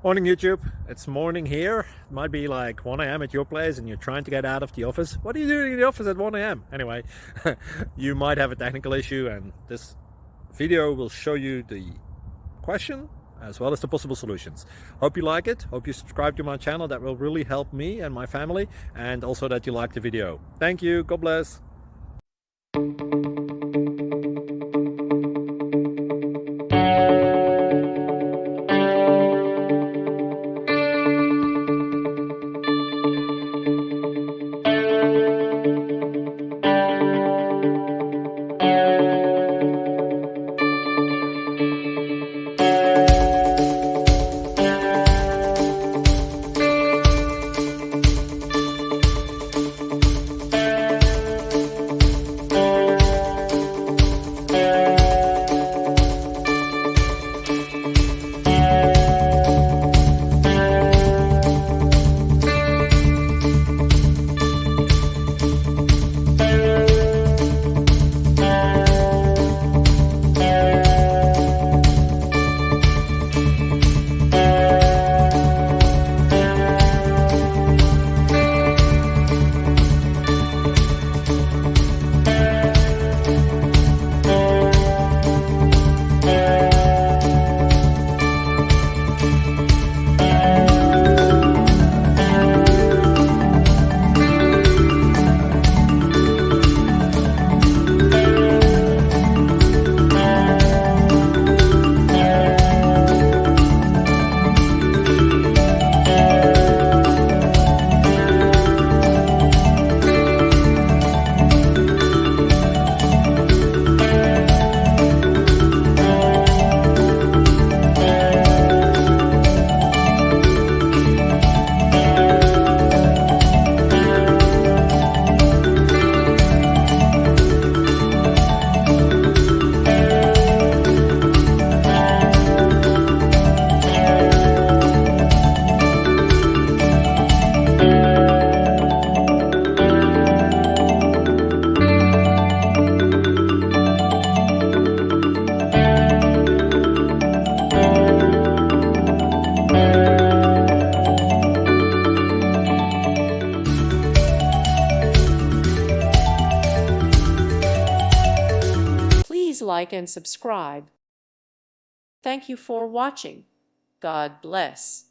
Morning YouTube, it's morning here. It might be like 1 a.m. at your place and you're trying to get out of the office. What are you doing in the office at 1 a.m.? Anyway, you might have a technical issue and this video will show you the question as well as the possible solutions. Hope you like it, hope you subscribe to my channel. That will really help me and my family, and also that you like the video. Thank you, God bless. Please like and subscribe. Thank you for watching. God bless.